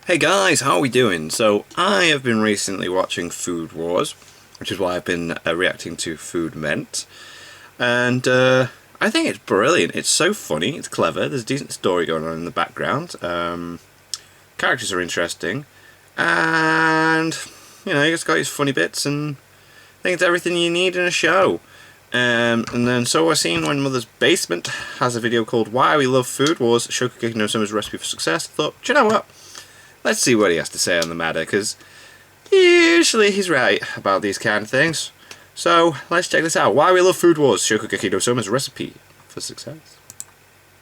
Hey guys, how are we doing? So I have been recently watching Food Wars, which is why I've been reacting to Food Meant, and I think it's brilliant. It's so funny, it's clever, there's a decent story going on in the background, characters are interesting, and you know, it's got his funny bits, and I think it's everything you need in a show. And then so I seen when Mother's Basement has a video called Why We Love Food Wars, Shokugeki no Soma's Recipe for Success. I thought, do you know what? Let's see what he has to say on the matter, because usually he's right about these kind of things. So let's check this out. Why We Love Food Wars, Shokugeki no Soma's Recipe for Success.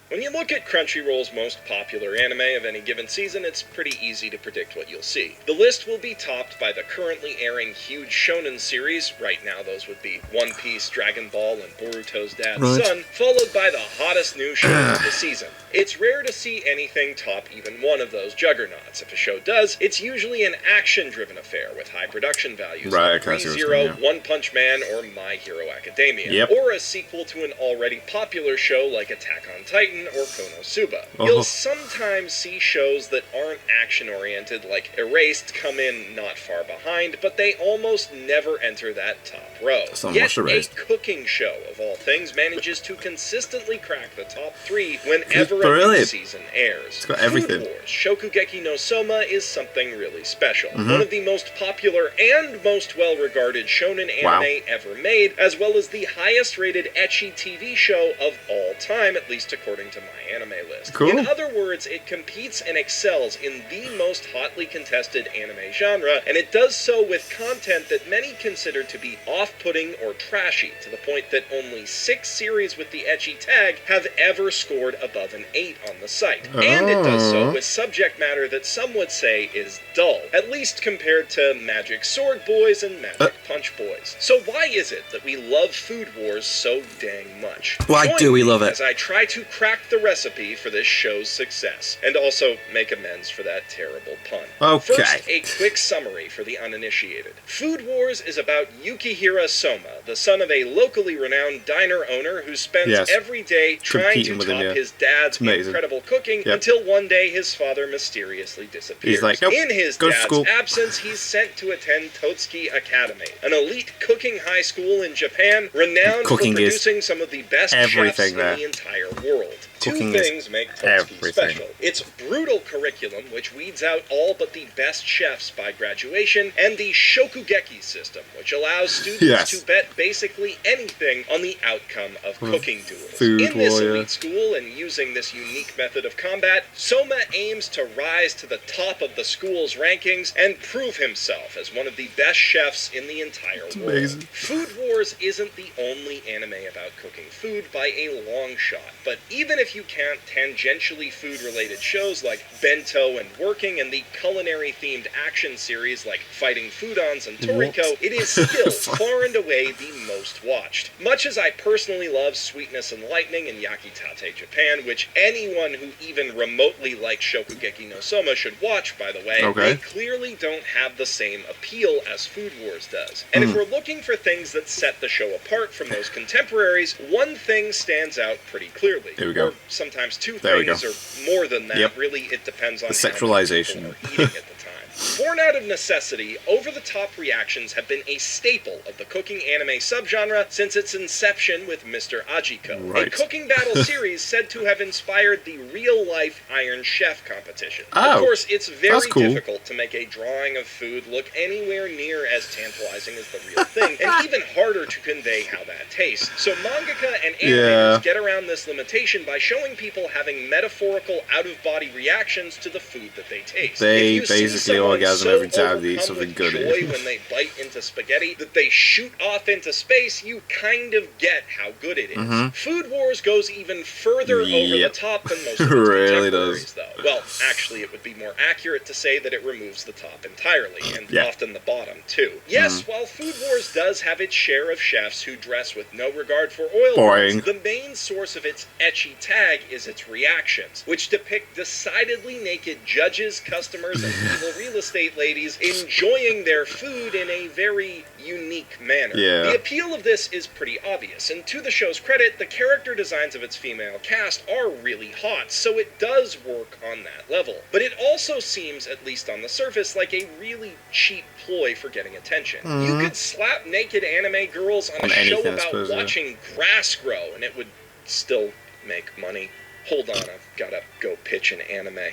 When you look at Crunchyroll's most popular anime of any given season, it's pretty easy to predict what you'll see. The list will be topped by the currently airing huge shonen series, right now those would be One Piece, Dragon Ball, and Boruto's dad's son, followed by the hottest new shows of the season. It's rare to see anything top even one of those juggernauts. If a show does, it's usually an action-driven affair with high production values like Re:Zero, One Punch Man, or My Hero Academia, or a sequel to an already popular show like Attack on Titan or Konosuba. You'll sometimes see shows that aren't action-oriented, like Erased, come in not far behind, but they almost never enter that top row. Yet a cooking show, of all things, manages to consistently crack the top 3 whenever a new season airs. It's got everything. Food Wars, Shokugeki no Soma is something really special. One of the most popular and most well-regarded shonen anime ever made, as well as the highest-rated ecchi TV show of all time, at least according to my anime list. In other words, it competes and excels in the most hotly contested anime genre, and it does so with content that many consider to be off-putting or trashy, to the point that only 6 series with the ecchi tag have ever scored above an 8 on the site. And it does so with subject matter that some would say is dull, at least compared to Magic Sword Boys and Magic Punch Boys. So why is it that we love Food Wars so dang much? Why do we love it? As I try to crack the recipe for this show's success, and also make amends for that terrible pun. First, a quick summary for the uninitiated. Food Wars is about Yukihira Soma, the son of a locally renowned diner owner who spends every day trying to top his dad's incredible cooking until one day his father mysteriously disappears. He's like, nope, in his dad's absence, he's sent to attend Totsuki Academy, an elite cooking high school in Japan renowned for producing some of the best chefs in the entire world. Two things make Totsuki special. Its brutal curriculum, which weeds out all but the best chefs by graduation, and the Shokugeki system, which allows students to bet basically anything on the outcome of cooking duels. In this elite school, and using this unique method of combat, Soma aims to rise to the top of the school's rankings and prove himself as one of the best chefs in the entire world. Food Wars isn't the only anime about cooking food by a long shot, but even if you count tangentially food-related shows like Bento and Working and the culinary-themed action series like Fighting Foodons and Toriko, it is still far and away the most watched. Much as I personally love Sweetness and Lightning and Yakitate Japan, which anyone who even remotely likes Shokugeki no Soma should watch, by the way, they clearly don't have the same appeal as Food Wars does. And if we're looking for things that set the show apart from those contemporaries, one thing stands out pretty clearly. There we go. Or sometimes 2 things, or more than that. Really, it depends on the sexualization. How people are eating at the time. Born out of necessity, over-the-top reactions have been a staple of the cooking anime subgenre since its inception with Mr. Ajiko, a cooking battle series said to have inspired the real-life Iron Chef competition. Of course, it's very difficult to make a drawing of food look anywhere near as tantalizing as the real thing, and even harder to convey how that tastes. So mangaka and animators get around this limitation by showing people having metaphorical out-of-body reactions to the food that they taste. They basically orgasm every time they eat something good. When they bite into spaghetti that they shoot off into space, you kind of get how good it is. Food Wars goes even further over the top than most of its contemporaries, though. Well, actually, it would be more accurate to say that it removes the top entirely, and often the bottom, too. Yes, while Food Wars does have its share of chefs who dress with no regard for oil wells, the main source of its ecchi tag is its reactions, which depict decidedly naked judges, customers, and evil estate ladies enjoying their food in a very unique manner. Yeah. The appeal of this is pretty obvious, and to the show's credit, the character designs of its female cast are really hot, so it does work on that level. But it also seems, at least on the surface, like a really cheap ploy for getting attention. You could slap naked anime girls on a show about watching grass grow, and it would still make money. Hold on, I've gotta go pitch an anime.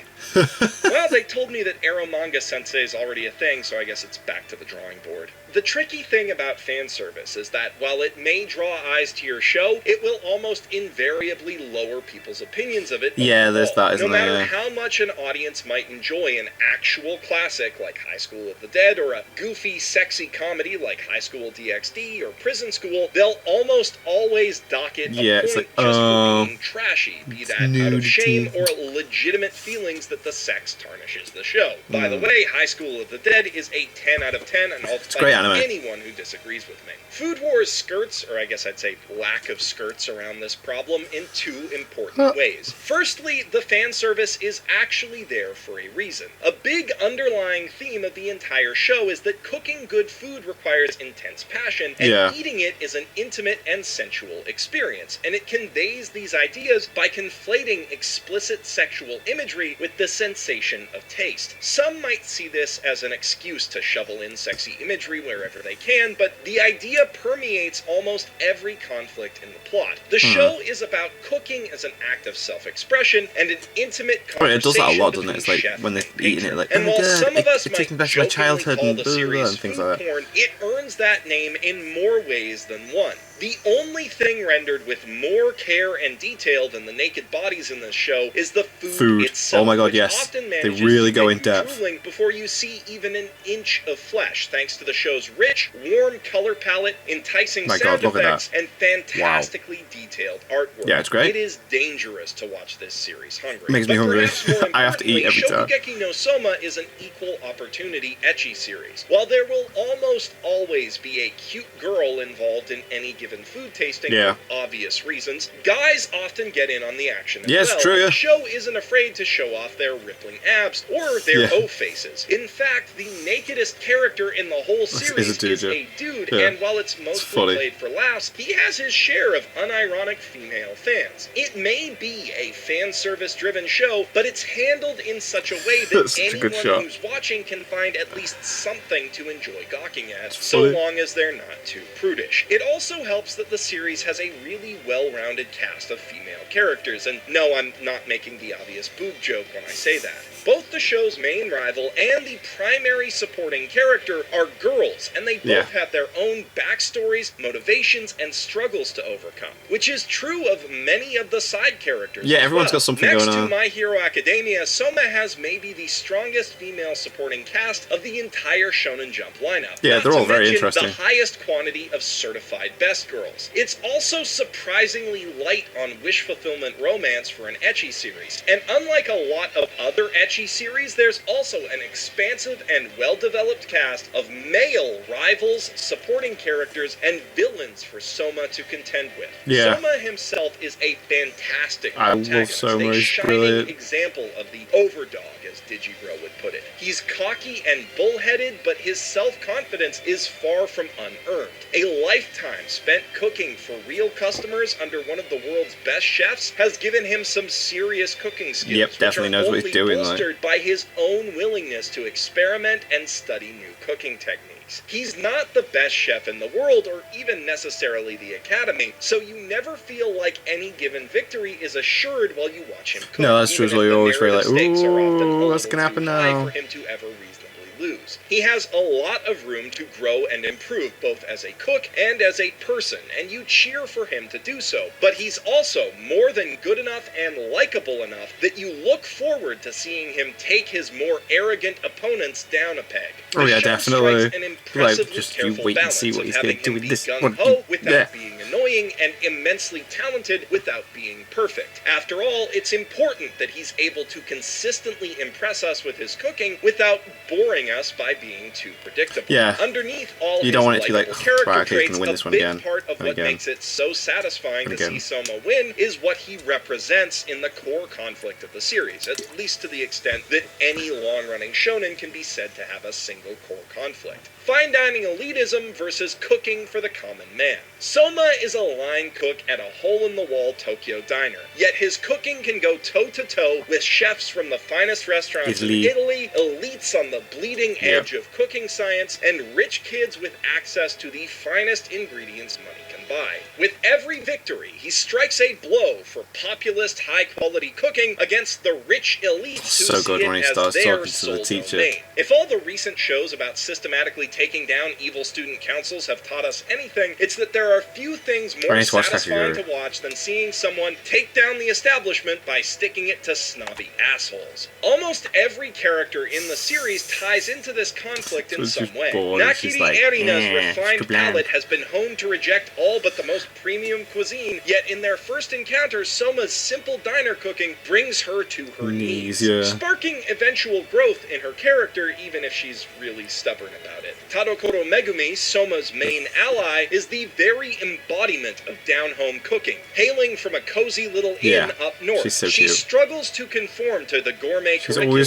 Well, they told me that Ero Manga Sensei is already a thing, so I guess it's back to the drawing board. The tricky thing about fan service is that while it may draw eyes to your show, it will almost invariably lower people's opinions of it. Yeah, there's that, isn't there? No matter how much an audience might enjoy an actual classic like High School of the Dead, or a goofy, sexy comedy like High School DxD or Prison School, they'll almost always dock it a point just for being trashy, be that out of shame or legitimate feelings that the sex tarnishes the show. By the way, High School of the Dead is a 10 out of 10, and I'll fight anyone who disagrees with me. Food Wars skirts, or I guess I'd say lack of skirts around this problem, in two important ways. Firstly, the fan service is actually there for a reason. A big underlying theme of the entire show is that cooking good food requires intense passion, and eating it is an intimate and sensual experience, and it conveys these ideas by conflating explicit sexual imagery with the sensation of taste. Some might see this as an excuse to shovel in sexy imagery wherever they can, but the idea permeates almost every conflict in the plot. The show is about cooking as an act of self-expression and an intimate conversation. It does that a lot, doesn't it? It's like when they're eating it, like, and while some of us might taking back my childhood call and the series and things food like that. porn, it earns that name in more ways than one. The only thing rendered with more care and detail than the naked bodies in this show is the food itself. Oh my god, yes. They really go in depth. Before you see even an inch of flesh, thanks to the show's rich, warm color palette, enticing sound effects, and fantastically detailed artwork. Yeah, it's great. It is dangerous to watch this series hungry. Makes me hungry. I have to eat every time. Shokugeki no Soma is an equal opportunity ecchi series. While there will almost always be a cute girl involved in any given food tasting for obvious reasons, guys often get in on the action as well. True, The show isn't afraid to show off their rippling abs or their O-faces. In fact, the nakedest character in the whole series is a dude, and while it's mostly played for laughs, he has his share of unironic female fans. It may be a fan service-driven show, but it's handled in such a way that anyone who's watching can find at least something to enjoy gawking at, so long as they're not too prudish. It also helps that the series has a really well-rounded cast of female characters, and no, I'm not making the obvious boob joke when I say that. Both the show's main rival and the primary supporting character are girls, and they both have their own backstories, motivations, and struggles to overcome, which is true of many of the side characters. Yeah, everyone's got something going on. Next to My Hero Academia, Soma has maybe the strongest female supporting cast of the entire Shonen Jump lineup. Yeah, they're all very interesting. The highest quantity of certified best girls. It's also surprisingly light on wish fulfillment romance for an ecchi series, and unlike a lot of other ecchi series, there's also an expansive and well-developed cast of male rivals, supporting characters, and villains for Soma to contend with. Soma himself is a fantastic protagonist, a shining example of the overdog, as Digibro would put it. He's cocky and bullheaded, but his self-confidence is far from unearned. A lifetime spent cooking for real customers under one of the world's best chefs has given him some serious cooking skills. Yep, definitely knows what he's doing. By his own willingness to experiment and study new cooking techniques. He's not the best chef in the world, or even necessarily the Academy, so you never feel like any given victory is assured while you watch him cook. No, that's true. You're always very like, ooh, what's gonna happen now? For him to ever reasonably lose. He has a lot of room to grow and improve, both as a cook and as a person, and you cheer for him to do so. But he's also more than good enough and likable enough that you look forward to seeing him take his more arrogant opponents down a peg. Oh yeah, definitely. An impressively careful wait and see what he's going to do with this one. Without being annoying, and immensely talented without being perfect. After all, it's important that he's able to consistently impress us with his cooking without boring annoying us by being too predictable. Yeah. Underneath all you his don't want it to be like, character right, okay, traits, win this a one big again, part of and what again, makes it so satisfying and to again. see Soma win is what he represents in the core conflict of the series, at least to the extent that any long-running shonen can be said to have a single core conflict. Fine dining elitism versus cooking for the common man. Soma is a line cook at a hole-in-the-wall Tokyo diner, yet his cooking can go toe-to-toe with chefs from the finest restaurants in Italy, elites on the bleeding edge of cooking science, and rich kids with access to the finest ingredients money can buy. With every victory, he strikes a blow for populist, high-quality cooking against the rich elites who see it as their sole domain. If all the recent shows about systematically taking down evil student councils have taught us anything, it's that there are few things more satisfying to watch than seeing someone take down the establishment by sticking it to snobby assholes. Almost every character in the series ties into this conflict in some way. Nakiri Erina's refined palate has been honed to reject all but the most premium cuisine, yet in their first encounter, Soma's simple diner cooking brings her to her knees, sparking eventual growth in her character, even if she's really stubborn about it. Tadokoro Megumi, Soma's main ally, is the very embodiment of down-home cooking. Hailing from a cozy little inn up north, she struggles to conform to the gourmet curriculum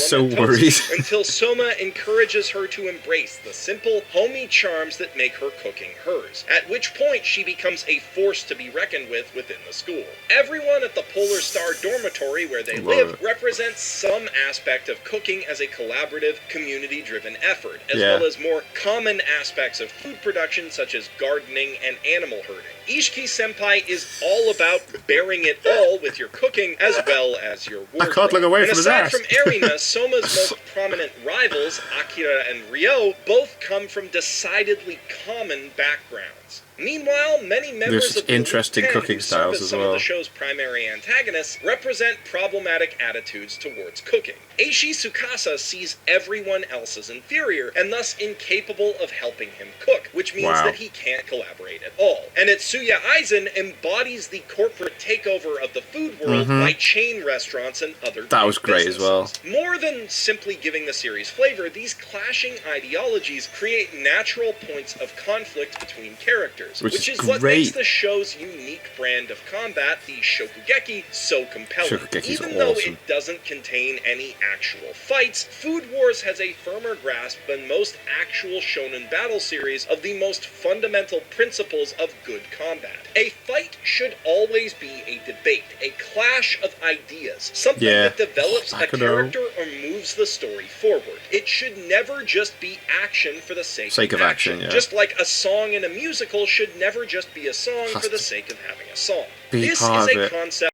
until Soma encourages her to embrace the simple, homey charms that make her cooking hers, at which point she becomes a force to be reckoned with within the school. Everyone at the Polar Star dormitory where they live represents some aspect of cooking as a collaborative, community-driven effort, as well as more common aspects of food production such as gardening and animal herding. Ishiki-senpai is all about bearing it all with your cooking as well as your wardrobe. I can't look away from his ass. Aside from Erina, Soma's most prominent rivals, Akira and Ryo, both come from decidedly common backgrounds. Meanwhile, many members of the interesting Elite 10 cooking who styles serve as as some well. of the show's primary antagonists represent problematic attitudes towards cooking. Eishi Tsukasa sees everyone else as inferior and thus incapable of helping him cook, which means that he can't collaborate at all. And Etsuya Aizen embodies the corporate takeover of the food world by chain restaurants and other That was great businesses. as well. More than simply giving the series flavor, these clashing ideologies create natural points of conflict between characters, which is what makes the show's unique brand of combat, the Shokugeki, so compelling. Even though it doesn't contain any actual fights, Food Wars has a firmer grasp than most actual shonen battle series of the most fundamental principles of good combat. A fight should always be a debate, a clash of ideas, something that develops a character or moves the story forward. It should never just be action for the sake of action. Just like a song in a musical should never just be a song for the sake of having a song. This is a concept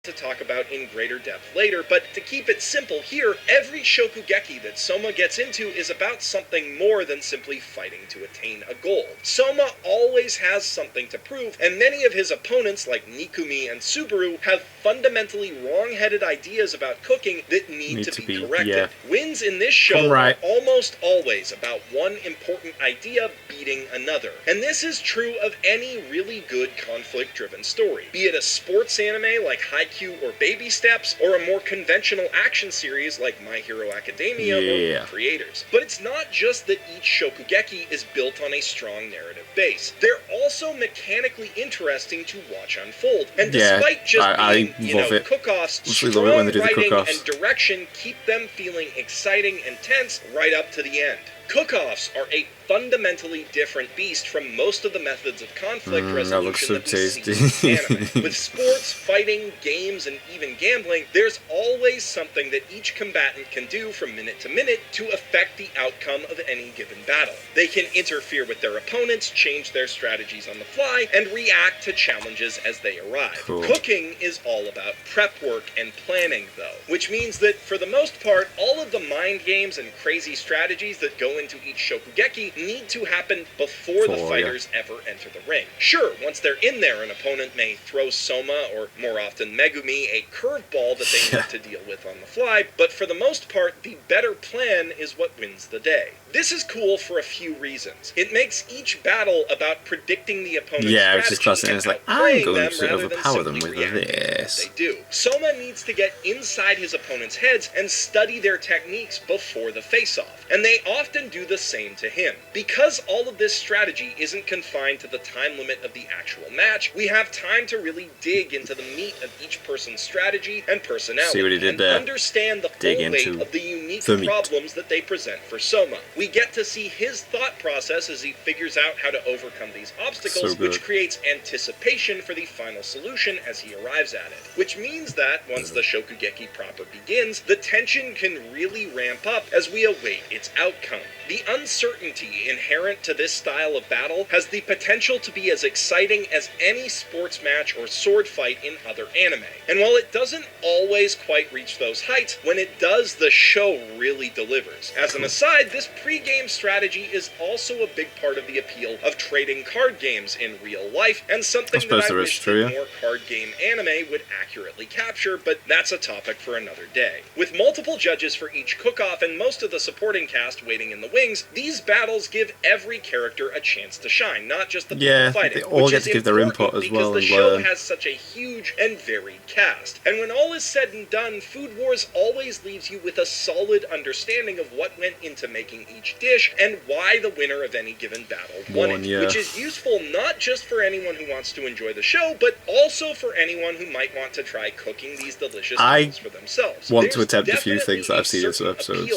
to talk about in greater depth later, but to keep it simple here, every Shokugeki that Soma gets into is about something more than simply fighting to attain a goal. Soma always has something to prove, and many of his opponents, like Nikumi and Subaru, have fundamentally wrong-headed ideas about cooking that need to be corrected. Wins in this show are almost always about one important idea beating another, and this is true of any really good conflict-driven story, be it a sports anime like Haikyuu or Baby Steps, or a more conventional action series like My Hero Academia or Creators. But it's not just that each Shokugeki is built on a strong narrative base. They're also mechanically interesting to watch unfold, and despite just being, cook-offs, strong writing and direction keep them feeling exciting and tense right up to the end. Cook-offs are a fundamentally different beast from most of the methods of conflict resolution that we see in anime. With sports, fighting, games, and even gambling, there's always something that each combatant can do from minute to minute to affect the outcome of any given battle. They can interfere with their opponents, change their strategies on the fly, and react to challenges as they arrive. Cooking is all about prep work and planning, though, which means that, for the most part, all of the mind games and crazy strategies that go go into each Shokugeki need to happen before the fighters ever enter the ring. Sure, once they're in there, an opponent may throw Soma, or more often Megumi, a curveball that they need to deal with on the fly, but for the most part, the better plan is what wins the day. This is cool for a few reasons. It makes each battle about predicting the opponent's strategy and it's like, outplaying I'm going them to rather than overpower them simply with reacting to what this. they do. Soma needs to get inside his opponent's heads and study their techniques before the face-off, and they often do the same to him. Because all of this strategy isn't confined to the time limit of the actual match, we have time to really dig into the meat of each person's strategy and personality, See what he did there. Understand the full weight of the unique problems that they present for Soma. We get to see his thought process as he figures out how to overcome these obstacles, which creates anticipation for the final solution as he arrives at it. Which means that, once the Shokugeki proper begins, the tension can really ramp up as we await its outcome. The uncertainty inherent to this style of battle has the potential to be as exciting as any sports match or sword fight in other anime. And while it doesn't always quite reach those heights, when it does, the show really delivers. As an aside, this pre-game strategy is also a big part of the appeal of trading card games in real life, and something that I wish that more card game anime would accurately capture, but that's a topic for another day. With multiple judges for each cook-off and most of the supporting cast waiting in the wings, these battles give every character a chance to shine, not just the people fighting. They all get to give their input as well. Because the show has such a huge and varied cast. And when all is said and done, Food Wars always leaves you with a solid understanding of what went into making each dish and why the winner of any given battle won it. Which is useful not just for anyone who wants to enjoy the show, but also for anyone who might want to try cooking these delicious meals for themselves. I want to attempt a few things that I've seen in some episodes.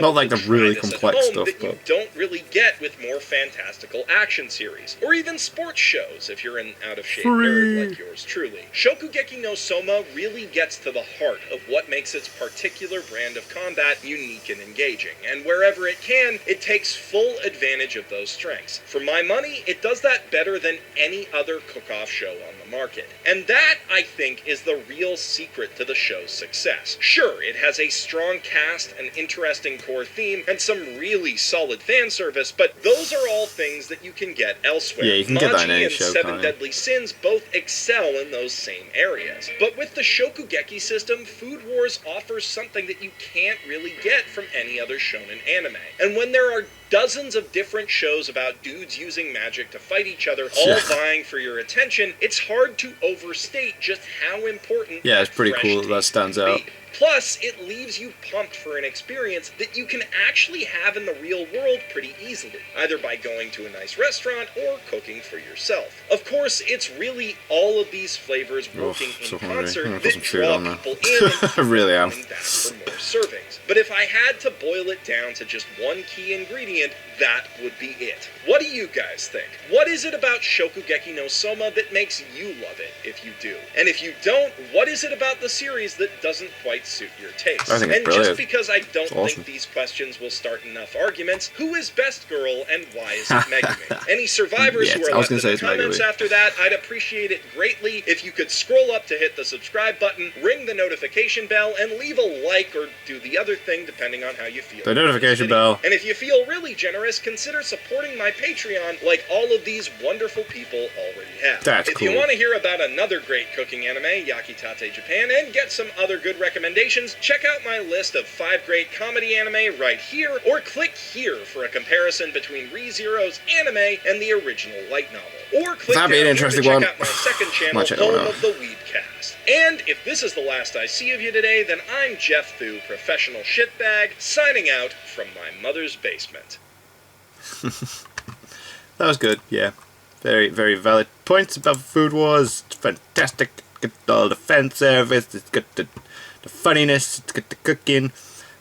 Not like the really complex stuff, but you don't really get with more fantastical action series, or even sports shows if you're an out-of-shape nerd like yours truly. Shokugeki no Soma really gets to the heart of what makes its particular brand of combat unique and engaging, and wherever it can, it takes full advantage of those strengths. For my money, it does that better than any other cook-off show on the market. And that, I think, is the real secret to the show's success. Sure, it has a strong cast, an interesting core theme, and some really solid fan service, but those are all things that you can get elsewhere. Yeah, you can get that in any show, Seven Deadly Sins both excel in those same areas. But with the Shokugeki system, Food Wars offers something that you can't really get from any other shonen anime. And when there are dozens of different shows about dudes using magic to fight each other, all vying for your attention, it's hard to overstate just how important it's pretty cool that stands out. Plus, it leaves you pumped for an experience that you can actually have in the real world pretty easily, either by going to a nice restaurant or cooking for yourself. Of course, it's really all of these flavors working in concert that draw people in and I really am. Back for more servings. But if I had to boil it down to just one key ingredient, that would be it. What do you guys think? What is it about Shokugeki no Soma that makes you love it, if you do? And if you don't, what is it about the series that doesn't quite suit your taste? I think it's brilliant. Just because I don't think these questions will start enough arguments, who is best girl and why is it Megumi? Any survivors who are left in the comments after that, I'd appreciate it greatly if you could scroll up to hit the subscribe button, ring the notification bell, and leave a like or do the other thing depending on how you feel. The notification bell. And if you feel really generous, consider supporting my Patreon like all of these wonderful people already have. That's cool. If you want to hear about another great cooking anime, Yakitate Japan, and get some other good recommendations, check out my list of 5 great comedy anime right here, or click here for a comparison between ReZero's anime and the original light novel. Or click down here to check out my second channel, home of the Weebcast. And if this is the last I see of you today, then I'm Jeff Thu, professional shitbag, signing out from my mother's basement. That was good, yeah. Very, very valid points about Food Wars. It's fantastic. It's got all the fan service, it's got the funniness, it's got the cooking.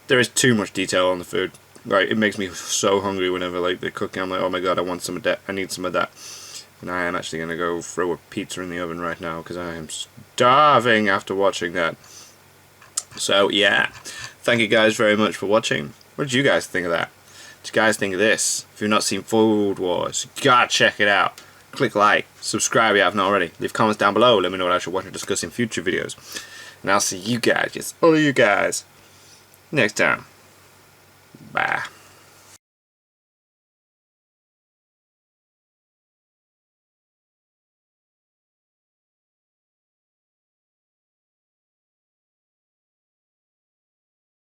There is too much detail on the food. Like, it makes me so hungry whenever like they're cooking. I'm like, oh my god, I want some of that. I need some of that. And I am actually going to go throw a pizza in the oven right now because I am starving after watching that. So, yeah. Thank you guys very much for watching. What did you guys think of that? What did you guys think of this? If you've not seen Food Wars, you gotta check it out. Click like, subscribe if you haven't already. Leave comments down below. Let me know what I should watch and discuss in future videos. And I'll see you guys, just all of you guys, next time. Bye.